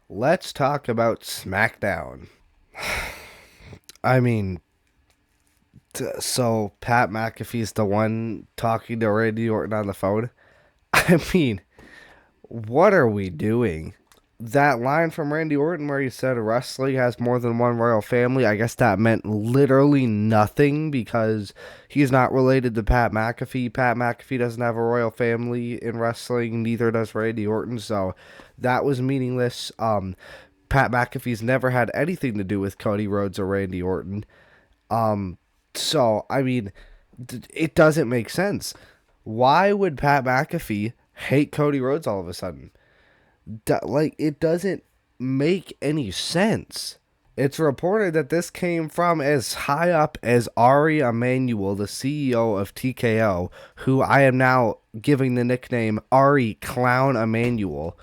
Let's talk about Smackdown. I mean, so Pat McAfee's the one talking to Randy Orton on the phone. I mean, what are we doing? That line from Randy Orton where he said wrestling has more than one royal family, I guess that meant literally nothing because he's not related to Pat McAfee. Pat McAfee doesn't have a royal family in wrestling, neither does Randy Orton, so that was meaningless. Pat McAfee's never had anything to do with Cody Rhodes or Randy Orton. So, I mean, it doesn't make sense. Why would Pat McAfee hate Cody Rhodes all of a sudden? It doesn't make any sense. It's reported that this came from as high up as Ari Emanuel, the CEO of TKO, who I am now giving the nickname Ari Clown Emanuel,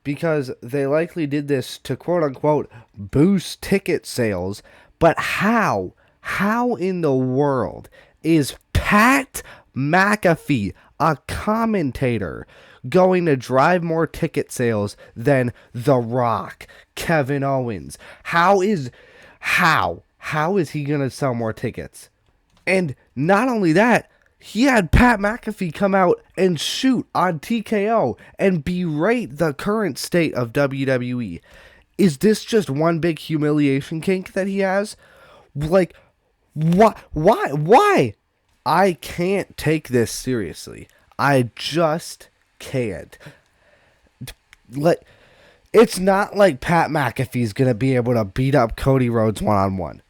because they likely did this to quote unquote boost ticket sales. But how? How in the world is Pat McAfee, a commentator, going to drive more ticket sales than The Rock, Kevin Owens? How is he going to sell more tickets? And not only that, he had Pat McAfee come out and shoot on TKO and berate the current state of WWE. Is this just one big humiliation kink that he has? Like, why? I can't take this seriously. I just can't. It's not like Pat McAfee's gonna be able to beat up Cody Rhodes one-on-one.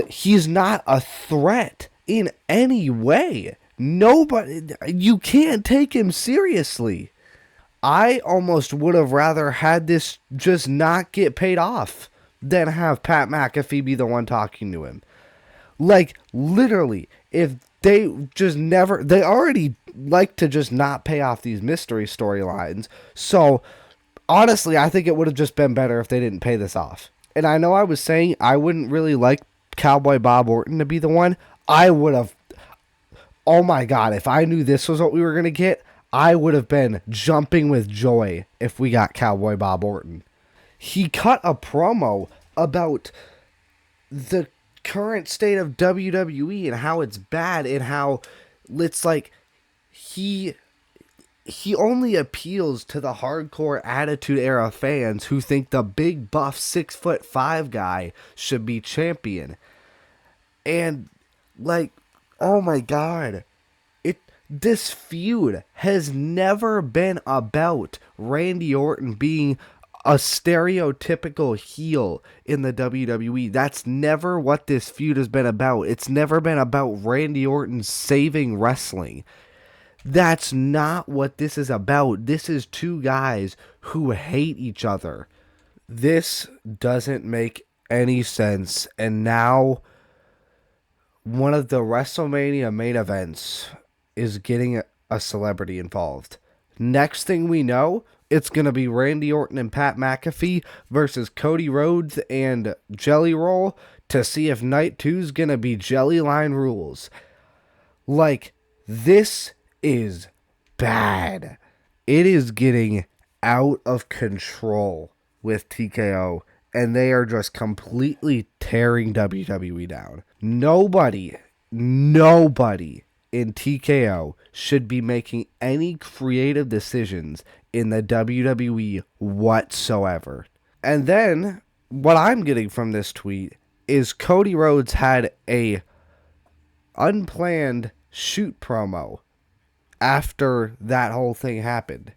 He's not a threat in any way. Nobody, you can't take him seriously. I almost would have rather had this just not get paid off than have Pat McAfee be the one talking to him. Literally, if they just never, they already like to just not pay off these mystery storylines. So, honestly, I think it would have just been better if they didn't pay this off. And I know I was saying I wouldn't really like Cowboy Bob Orton to be the one. I would have, oh my God, if I knew this was what we were going to get, I would have been jumping with joy if we got Cowboy Bob Orton. He cut a promo about the current state of WWE and how it's bad and how it's like he only appeals to the hardcore Attitude Era fans who think the big buff 6'5" guy should be champion. And oh my God, this feud has never been about Randy Orton being a stereotypical heel in the WWE. That's never what this feud has been about. It's never been about Randy Orton saving wrestling. That's not what this is about. This is two guys who hate each other. This doesn't make any sense. And now one of the WrestleMania main events is getting a celebrity involved. Next thing we know, it's going to be Randy Orton and Pat McAfee versus Cody Rhodes and Jelly Roll to see if Night 2's going to be Jelly Line Rules. This is bad. It is getting out of control with TKO, and they are just completely tearing WWE down. Nobody in TKO should be making any creative decisions in the WWE whatsoever. And then, what I'm getting from this tweet is Cody Rhodes had a unplanned shoot promo after that whole thing happened.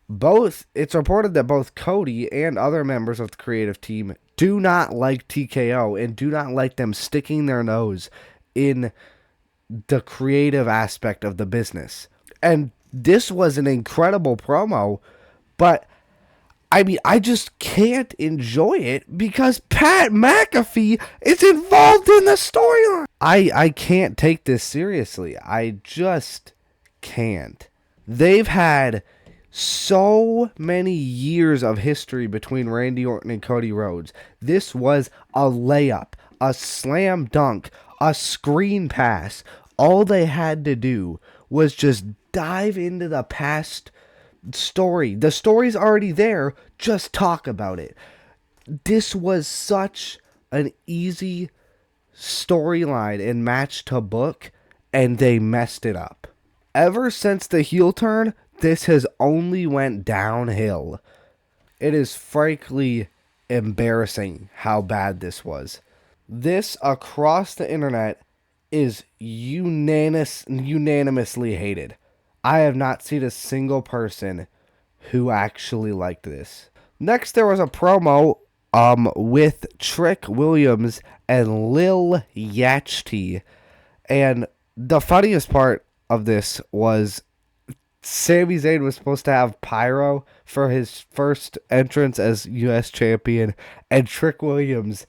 It's reported that both Cody and other members of the creative team do not like TKO and do not like them sticking their nose in the creative aspect of the business. And this was an incredible promo, but I mean, I just can't enjoy it because Pat McAfee is involved in the storyline. I can't take this seriously. I just can't. They've had so many years of history between Randy Orton and Cody Rhodes. This was a layup, a slam dunk, a screen pass. All they had to do was just dive into the past story. The story's already there. Just talk about it. This was such an easy storyline and match to book, and they messed it up. Ever since the heel turn, this has only went downhill. It is frankly embarrassing how bad this was. This across the internet is unanimously hated. I have not seen a single person who actually liked this. Next, there was a promo with Trick Williams and Lil Yachty. And the funniest part of this was Sami Zayn was supposed to have pyro for his first entrance as US champion, and Trick Williams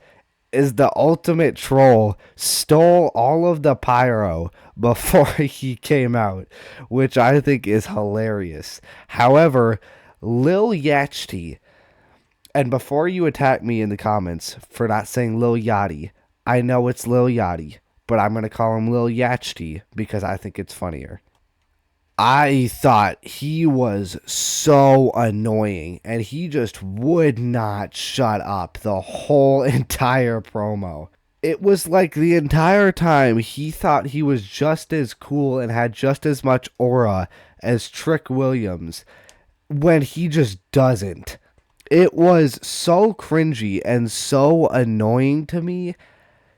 is the ultimate troll, stole all of the pyro before he came out, which I think is hilarious. However, Lil Yachty, and before you attack me in the comments for not saying Lil Yachty, I know it's Lil Yachty, but I'm going to call him Lil Yachty because I think it's funnier. I thought he was so annoying, and he just would not shut up the whole entire promo. It was like the entire time he thought he was just as cool and had just as much aura as Trick Williams, when he just doesn't. It was so cringy and so annoying to me.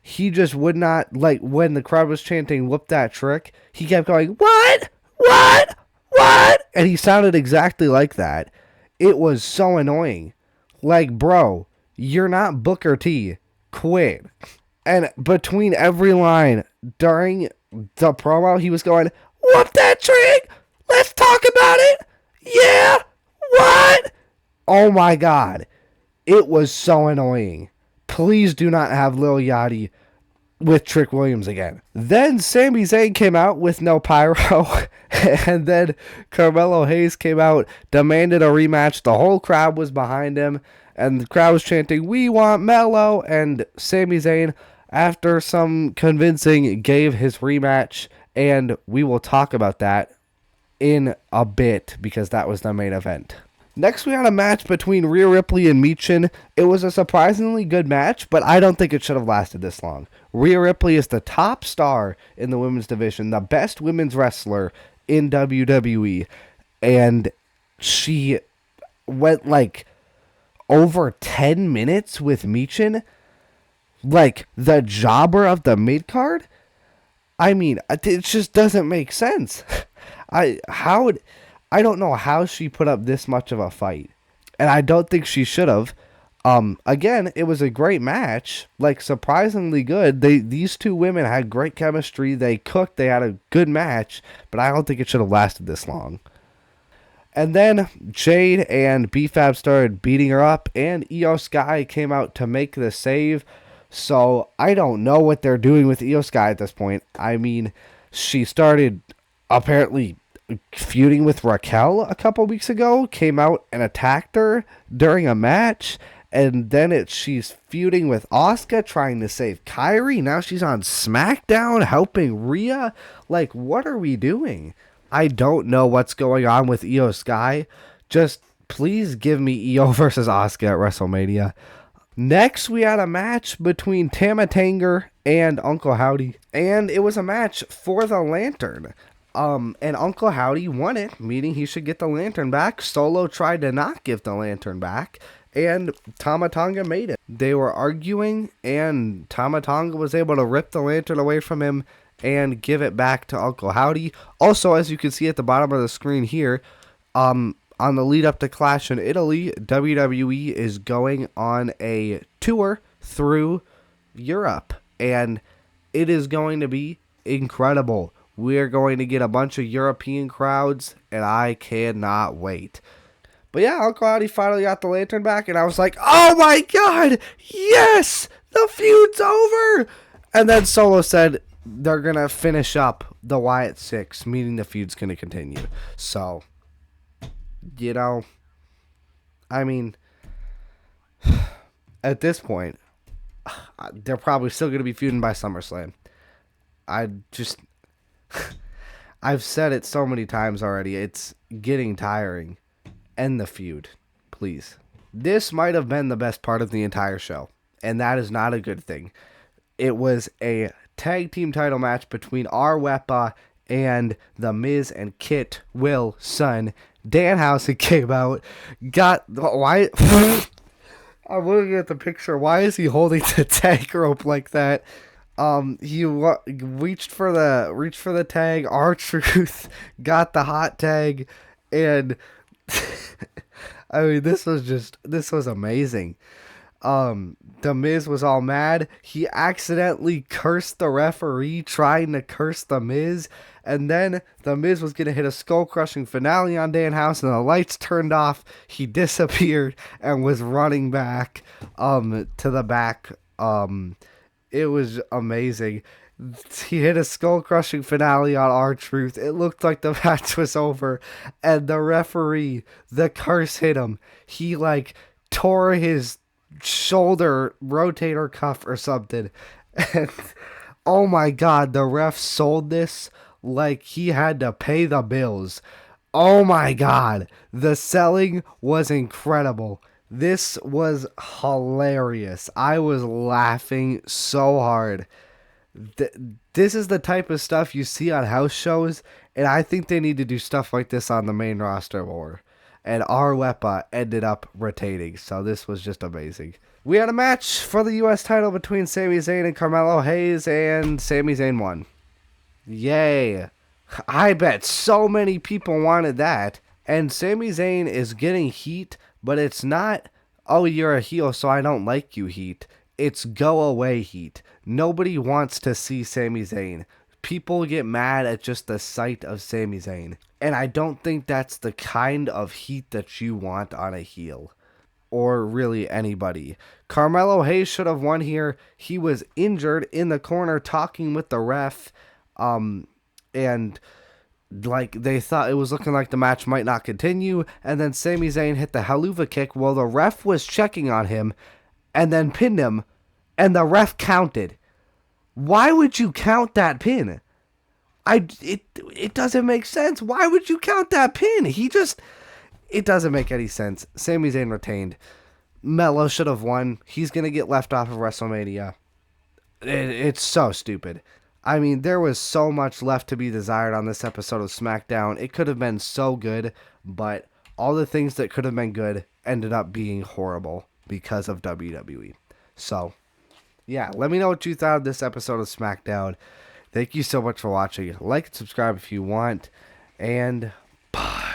He just would not, like, when the crowd was chanting, "Whoop that trick," he kept going, "What? What? What?" And he sounded exactly like that. It was so annoying. Like, bro, you're not Booker T. Quit. And between every line during the promo, he was going, "Whoop that trick! Let's talk about it! Yeah! What?" Oh my god. It was so annoying. Please do not have Lil Yachty with Trick Williams again. Then Sami Zayn came out with no pyro, and then Carmelo Hayes came out, demanded a rematch. The whole crowd was behind him, and the crowd was chanting, "We want Melo," and Sami Zayn, after some convincing, gave his rematch, and we will talk about that in a bit because that was the main event. Next, we had a match between Rhea Ripley and Michin. It was a surprisingly good match, but I don't think it should have lasted this long. Rhea Ripley is the top star in the women's division, the best women's wrestler in WWE, and she went like over 10 minutes with Michin, like the jobber of the mid-card. I mean, it just doesn't make sense. I don't know how she put up this much of a fight. And I don't think she should have. Again, it was a great match. Like, surprisingly good. These two women had great chemistry. They cooked. They had a good match. But I don't think it should have lasted this long. And then Jade and B-Fab started beating her up. And Io Sky came out to make the save. So I don't know what they're doing with Io Sky at this point. I mean, she started apparently feuding with Raquel a couple weeks ago, came out and attacked her during a match, and then she's feuding with Asuka, trying to save Kairi. Now she's on Smackdown helping Rhea. Like, what are we doing? I don't know what's going on with Io Sky. Just please give me Io versus Asuka at WrestleMania. Next, we had a match between Tama Tanger and Uncle Howdy, and it was a match for the lantern. And Uncle Howdy won it, meaning he should get the lantern back. Solo tried to not give the lantern back, and Tama Tonga made it. They were arguing, and Tama Tonga was able to rip the lantern away from him and give it back to Uncle Howdy. Also, as you can see at the bottom of the screen here, on the lead up to Clash in Italy, WWE is going on a tour through Europe, and it is going to be incredible. We're going to get a bunch of European crowds, and I cannot wait. But yeah, Uncle Howdy finally got the lantern back, and I was like, oh my god, yes, the feud's over. And then Solo said they're going to finish up the Wyatt 6, meaning the feud's going to continue. So, you know, I mean, at this point, they're probably still going to be feuding by SummerSlam. I've said it so many times already. It's getting tiring. end the feud, please. This might have been the best part of the entire show, and that is not a good thing. It was a tag team title match between Wepa and The Miz and Kit Wilson. Danhausen came out, why? I'm looking at the picture. Why is he holding the tag rope like that? He reached for the tag. R-Truth got the hot tag, and I mean, this was amazing. The Miz was all mad. He accidentally cursed the referee trying to curse The Miz, and then The Miz was gonna hit a skull-crushing finale on Danhausen, and the lights turned off. He disappeared and was running back to the back. It was amazing. He hit a skull-crushing finale on R-Truth. It looked like the match was over, and the referee, the curse hit him. He tore his shoulder rotator cuff or something, and oh my god, the ref sold this like he had to pay the bills. Oh my god, the selling was incredible. This was hilarious. I was laughing so hard. This is the type of stuff you see on house shows, and I think they need to do stuff like this on the main roster more. And Wepa ended up retaining, so this was just amazing. We had a match for the U.S. title between Sami Zayn and Carmelo Hayes, and Sami Zayn won. Yay. I bet so many people wanted that. And Sami Zayn is getting heat, but it's not, oh, you're a heel, so I don't like you heat. It's go away heat. Nobody wants to see Sami Zayn. People get mad at just the sight of Sami Zayn. And I don't think that's the kind of heat that you want on a heel. Or really anybody. Carmelo Hayes should have won here. He was injured in the corner talking with the ref. And they thought it was looking like the match might not continue. And then Sami Zayn hit the Helluva Kick while the ref was checking on him. And then pinned him. And the ref counted. Why would you count that pin? It doesn't make sense. Why would you count that pin? It doesn't make any sense. Sami Zayn retained. Melo should have won. He's going to get left off of WrestleMania. It's so stupid. I mean, there was so much left to be desired on this episode of SmackDown. It could have been so good, but all the things that could have been good ended up being horrible because of WWE. So, yeah, let me know what you thought of this episode of SmackDown. Thank you so much for watching. Like and subscribe if you want. And bye.